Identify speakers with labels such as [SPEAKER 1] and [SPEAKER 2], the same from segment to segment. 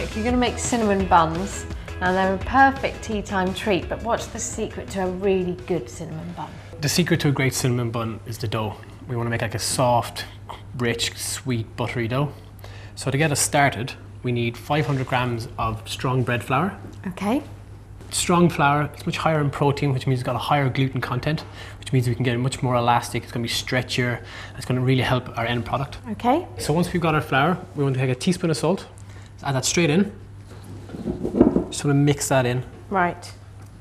[SPEAKER 1] fantastic. You're going to make cinnamon buns. Now they're a perfect tea time treat, but what's the secret to a really good cinnamon bun?
[SPEAKER 2] The secret to a great cinnamon bun is the dough. We want to make like a soft, rich, sweet, buttery dough. So to get us started, we need 500 grams of strong bread flour.
[SPEAKER 1] Okay.
[SPEAKER 2] Strong flour is much higher in protein, which means it's got a higher gluten content, which means we can get it much more elastic, it's going to be stretchier, it's going to really help our end product.
[SPEAKER 1] Okay.
[SPEAKER 2] So once we've got our flour, we want to take a teaspoon of salt, add that straight in. Just want to mix that in.
[SPEAKER 1] Right.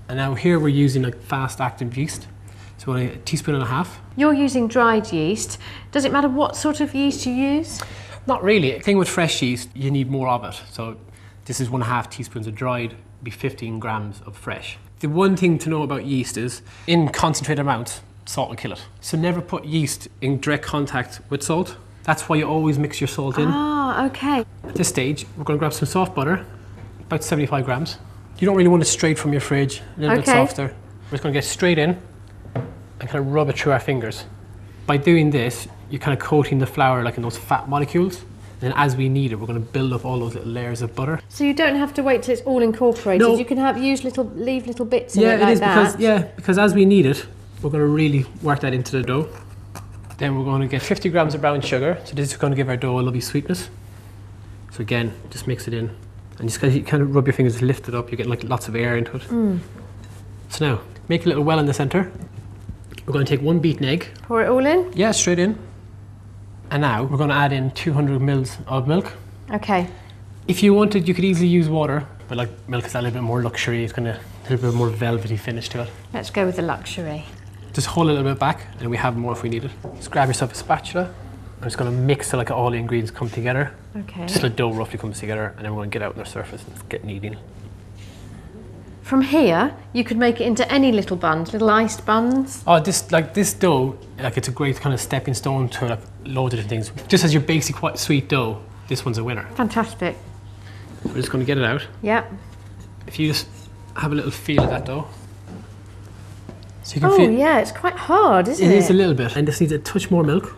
[SPEAKER 2] And now here we're using like fast active yeast. So a teaspoon and a half.
[SPEAKER 1] You're using dried yeast. Does it matter what sort of yeast you use?
[SPEAKER 2] Not really. The thing with fresh yeast, you need more of it. So this is 1.5 teaspoons of dried, be 15 grams of fresh. The one thing to know about yeast is, in concentrated amounts, salt will kill it. So never put yeast in direct contact with salt. That's why you always mix your salt in.
[SPEAKER 1] Ah, okay.
[SPEAKER 2] At this stage, we're going to grab some soft butter, about 75 grams. You don't really want it straight from your fridge, a little bit softer. We're just going to get straight in and kind of rub it through our fingers. By doing this, you're kind of coating the flour like in those fat molecules. And then as we need it, we're going to build up all those little layers of butter.
[SPEAKER 1] So you don't have to wait till it's all incorporated.
[SPEAKER 2] No.
[SPEAKER 1] You can leave little bits in it like that.
[SPEAKER 2] Because as we need it, we're going to really work that into the dough. Then we're going to get 50 grams of brown sugar. So this is going to give our dough a lovely sweetness. So again, just mix it in. And just kind of rub your fingers, lift it up, you're getting like lots of air into it. So now, make a little well in the centre. We're going to take 1 beaten egg.
[SPEAKER 1] Pour it all in?
[SPEAKER 2] Yeah, straight in. And now we're going to add in 200 mils of milk.
[SPEAKER 1] Okay.
[SPEAKER 2] If you wanted, you could easily use water, but like milk is a little bit more luxury, it's going to a little bit more velvety finish to it.
[SPEAKER 1] Let's go with the luxury.
[SPEAKER 2] Just hold it a little bit back and we have more if we need it. Just grab yourself a spatula. I'm just going to mix till like all the ingredients come together.
[SPEAKER 1] Okay.
[SPEAKER 2] Just the dough roughly comes together, and then we're going to get out on the surface and get kneading.
[SPEAKER 1] From here, you could make it into any little buns, little iced buns.
[SPEAKER 2] Oh, this dough, like it's a great kind of stepping stone to like loads of different things. Just as your basic quite sweet dough, this one's a winner.
[SPEAKER 1] Fantastic.
[SPEAKER 2] We're just going to get it out.
[SPEAKER 1] Yep.
[SPEAKER 2] If you just have a little feel of that dough. So you can feel.
[SPEAKER 1] Oh yeah, it's quite hard, isn't it?
[SPEAKER 2] It is a little bit, and this needs a touch more milk.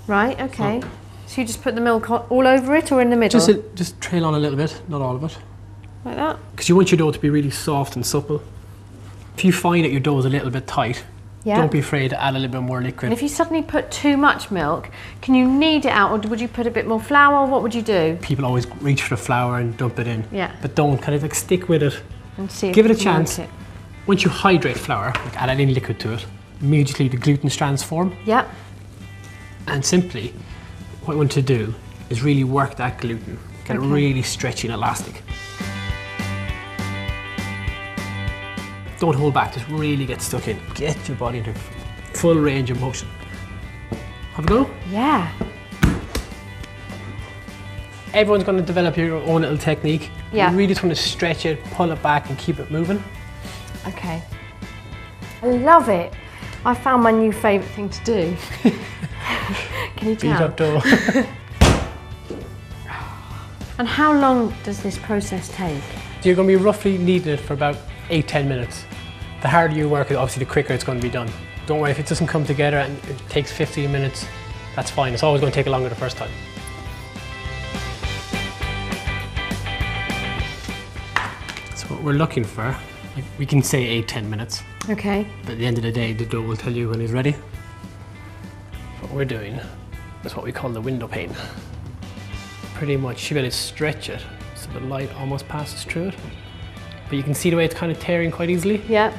[SPEAKER 1] Right, okay. So you just put the milk all over it or in the middle?
[SPEAKER 2] Just trail on a little bit, not all of it.
[SPEAKER 1] Like that?
[SPEAKER 2] Because you want your dough to be really soft and supple. If you find that your dough is a little bit tight, don't be afraid to add a little bit more liquid.
[SPEAKER 1] And if you suddenly put too much milk, can you knead it out, or would you put a bit more flour? What would you do?
[SPEAKER 2] People always reach for the flour and dump it in.
[SPEAKER 1] Yeah.
[SPEAKER 2] But don't, kind of like stick with it.
[SPEAKER 1] And see if
[SPEAKER 2] give it a
[SPEAKER 1] you can
[SPEAKER 2] chance.
[SPEAKER 1] work it.
[SPEAKER 2] Once you hydrate flour, like add any liquid to it, immediately the gluten strands form.
[SPEAKER 1] Yep.
[SPEAKER 2] And simply, what you want to do is really work that gluten, get it really stretchy and elastic. Don't hold back, just really get stuck in. Get your body into full range of motion. Have a go?
[SPEAKER 1] Yeah.
[SPEAKER 2] Everyone's going to develop your own little technique.
[SPEAKER 1] Yeah.
[SPEAKER 2] You really just want to stretch it, pull it back and keep it moving.
[SPEAKER 1] Okay. I love it. I found my new favourite thing to do. Can you tell?
[SPEAKER 2] Beat up dough.
[SPEAKER 1] And how long does this process take?
[SPEAKER 2] You're going to be roughly kneading it for about 8-10 minutes. The harder you work it, obviously the quicker it's going to be done. Don't worry if it doesn't come together and it takes 15 minutes, that's fine. It's always going to take longer the first time. So what we're looking for, we can say 8-10 minutes.
[SPEAKER 1] Okay.
[SPEAKER 2] But at the end of the day, the dough will tell you when it's ready. What we're doing is what we call the window pane. Pretty much, you got to stretch it so the light almost passes through it. But you can see the way it's kind of tearing quite easily.
[SPEAKER 1] Yeah.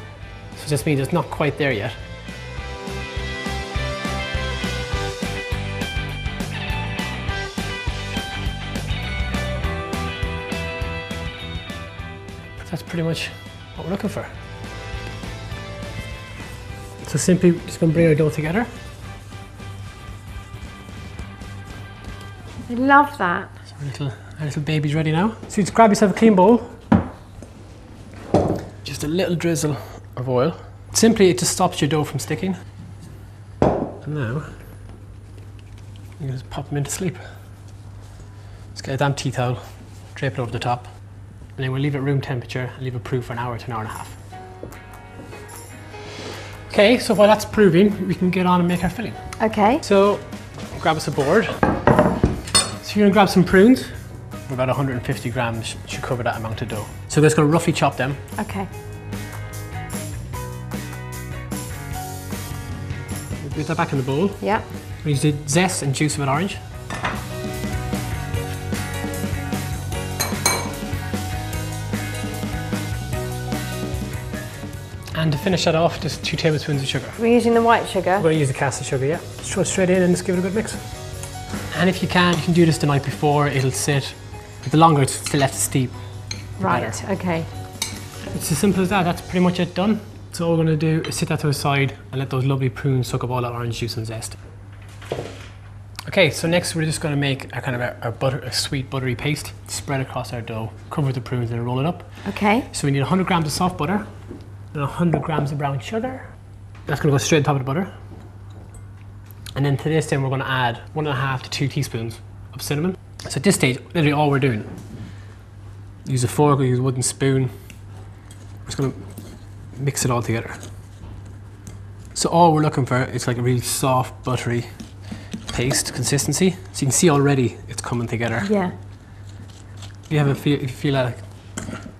[SPEAKER 2] So it just means it's not quite there yet. But that's pretty much what we're looking for. So simply just going to bring our dough together.
[SPEAKER 1] I love that.
[SPEAKER 2] So our little baby's ready now. So you just grab yourself a clean bowl. Just a little drizzle of oil. Simply, it just stops your dough from sticking. And now, you can just pop them into sleep. Just get a damp tea towel, drape it over the top, and then we'll leave it room temperature and leave it proof for an hour to an hour and a half. Okay, so while that's proving, we can get on and make our filling.
[SPEAKER 1] Okay.
[SPEAKER 2] So, grab us a board. So you're gonna grab some prunes. about 150 grams should cover that amount of dough. So we're just going to roughly chop them.
[SPEAKER 1] Okay.
[SPEAKER 2] Put that back in the bowl.
[SPEAKER 1] Yeah.
[SPEAKER 2] We use the zest and juice of an orange. And to finish that off, just 2 tablespoons of sugar.
[SPEAKER 1] We're using the white sugar?
[SPEAKER 2] We're going to use the caster sugar, yeah. Just throw it straight in and just give it a good mix. And if you can do this the night before, it'll sit. The longer it's still left to steep,
[SPEAKER 1] Right,
[SPEAKER 2] better.
[SPEAKER 1] okay.
[SPEAKER 2] It's as simple as that. That's pretty much it done. So all we're going to do is sit that to the side and let those lovely prunes soak up all that orange juice and zest. Okay, so next we're just going to make a kind of a sweet buttery paste, spread across our dough, cover the prunes and roll it up.
[SPEAKER 1] Okay.
[SPEAKER 2] So we need 100 grams of soft butter and 100 grams of brown sugar. That's going to go straight on top of the butter. And then to this then we're going to add 1.5 to 2 teaspoons of cinnamon. So at this stage, literally all we're doing, use a fork or use a wooden spoon. We're just going to mix it all together. So all we're looking for is like a really soft, buttery paste consistency. So you can see already it's coming together.
[SPEAKER 1] Yeah.
[SPEAKER 2] You feel like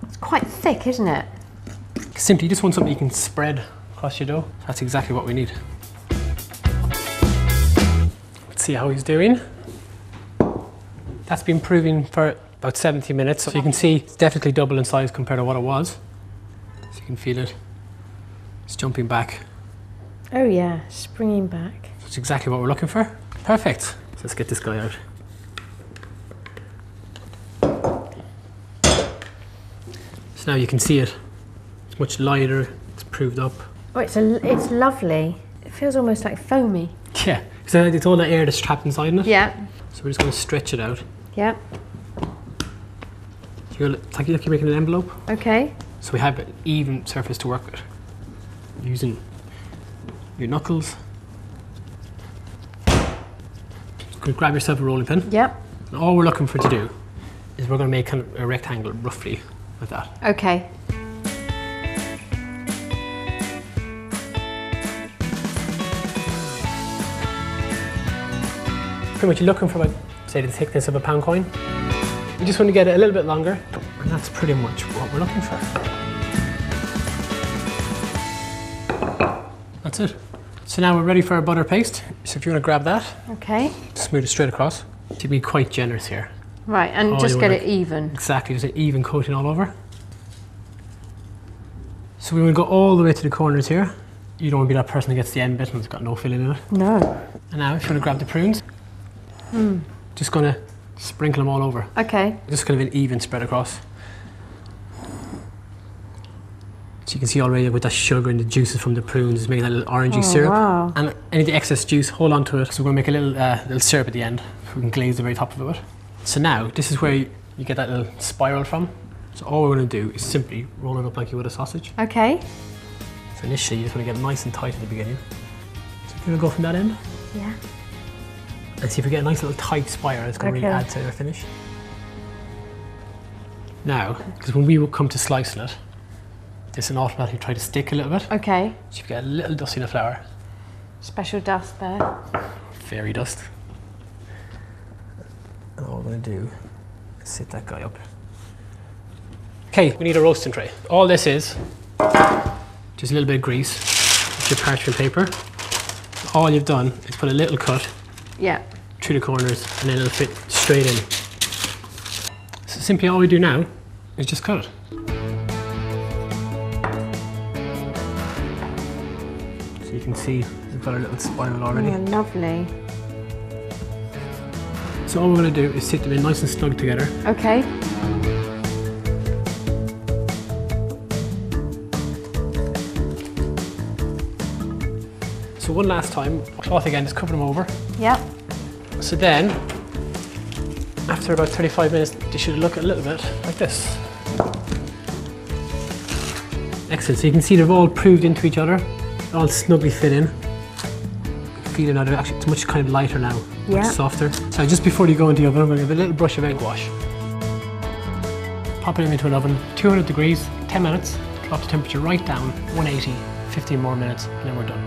[SPEAKER 1] It's quite thick, isn't it?
[SPEAKER 2] simply you just want something you can spread across your dough. That's exactly what we need. Let's see how he's doing. That's been proving for about 70 minutes. So you can see it's definitely double in size compared to what it was. So you can feel it. It's jumping back.
[SPEAKER 1] Oh yeah, springing back.
[SPEAKER 2] That's exactly what we're looking for. Perfect. So let's get this guy out. So now you can see it. It's much lighter. It's proved up.
[SPEAKER 1] Oh, it's lovely. It feels almost like foamy.
[SPEAKER 2] Yeah, because it's all that air that's trapped inside it.
[SPEAKER 1] Yeah.
[SPEAKER 2] So we're just going to stretch it out.
[SPEAKER 1] Yeah.
[SPEAKER 2] It's like you're making an envelope.
[SPEAKER 1] Okay.
[SPEAKER 2] So we have an even surface to work with. Using your knuckles. Just grab yourself a rolling pin.
[SPEAKER 1] Yep.
[SPEAKER 2] And all we're looking for to do is we're going to make kind of a rectangle roughly like that.
[SPEAKER 1] Okay.
[SPEAKER 2] Pretty much you're looking for about, say, the thickness of a pound coin. You just want to get it a little bit longer, and that's pretty much what we're looking for. That's it. So now we're ready for our butter paste. So if you want to grab that,
[SPEAKER 1] Okay.
[SPEAKER 2] smooth it straight across. To be quite generous here.
[SPEAKER 1] Right, and
[SPEAKER 2] Oh,
[SPEAKER 1] just
[SPEAKER 2] you
[SPEAKER 1] get
[SPEAKER 2] wanna-
[SPEAKER 1] it even.
[SPEAKER 2] Exactly, just an even coating all over. So we want to go all the way to the corners here. You don't want to be that person who gets the end bit and it's got no filling in it.
[SPEAKER 1] No.
[SPEAKER 2] And now if you want to grab the prunes, just going to sprinkle them all over.
[SPEAKER 1] Okay.
[SPEAKER 2] Just kind of an even spread across. So you can see already with that sugar and the juices from the prunes is making that little orangey syrup.
[SPEAKER 1] Wow.
[SPEAKER 2] And any of the excess juice, hold on to it. So we're going to make a little syrup at the end. So we can glaze the very top of it with. So now, this is where you get that little spiral from. So all we're going to do is simply roll it up like you would a sausage.
[SPEAKER 1] Okay.
[SPEAKER 2] So initially you just want to get it nice and tight at the beginning. So you're going to go from that end.
[SPEAKER 1] Yeah.
[SPEAKER 2] And see if we get a nice little tight spiral, it's going to really add to our finish. Now, because when we will come to slicing it, this will automatically try to stick a little bit.
[SPEAKER 1] Okay.
[SPEAKER 2] So you get a little dust in the flour.
[SPEAKER 1] Special dust there.
[SPEAKER 2] Fairy dust. And all we're going to do is sit that guy up. Okay, we need a roasting tray. All this is just a little bit of grease with your parchment paper. All you've done is put a little cut
[SPEAKER 1] Yeah.
[SPEAKER 2] through the corners and then it'll fit straight in. So simply all we do now is just cut it. So you can see we've got a little spiral already.
[SPEAKER 1] Oh, lovely.
[SPEAKER 2] So all we're going to do is sit them in nice and snug together.
[SPEAKER 1] Okay.
[SPEAKER 2] So one last time, cloth again, just cover them over.
[SPEAKER 1] Yep.
[SPEAKER 2] So then, after about 35 minutes, they should look a little bit like this. Excellent, so you can see they've all proved into each other, all snugly fit in. Feel it now, actually it's much kind of lighter now, much softer. So just before you go into the oven, I'm going to give it a little brush of egg wash. Pop it into an oven, 200 degrees, 10 minutes, drop the temperature right down, 180, 15 more minutes, and then we're done.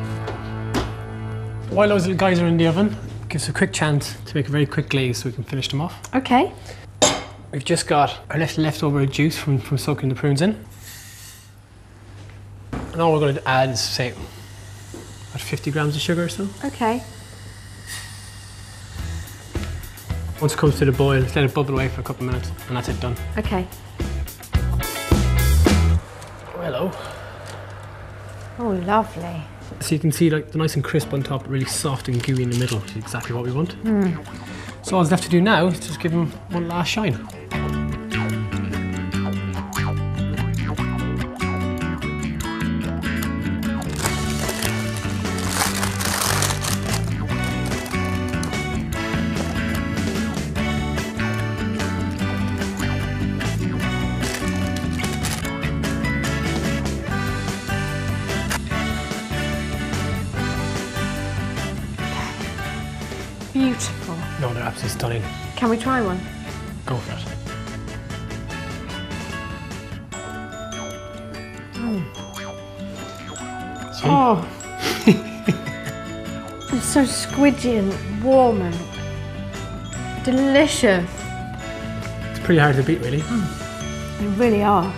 [SPEAKER 2] While those little guys are in the oven, give us a quick chance to make a very quick glaze so we can finish them off.
[SPEAKER 1] Okay.
[SPEAKER 2] We've just got our leftover juice from soaking the prunes in. And all we're going to add is, say, about 50 grams of sugar or so.
[SPEAKER 1] Okay.
[SPEAKER 2] Once it comes to the boil, let it bubble away for a couple of minutes, and that's it, done.
[SPEAKER 1] Okay.
[SPEAKER 2] Oh, hello.
[SPEAKER 1] Oh, lovely.
[SPEAKER 2] So you can see like the nice and crisp on top, really soft and gooey in the middle, which is exactly what we want. So all that's left to do now is just give them one last shine.
[SPEAKER 1] Beautiful.
[SPEAKER 2] No, they're absolutely stunning.
[SPEAKER 1] Can we try one?
[SPEAKER 2] Go for it. See?
[SPEAKER 1] Oh. It's so squidgy and warm and delicious.
[SPEAKER 2] It's pretty hard to beat, really.
[SPEAKER 1] They really are.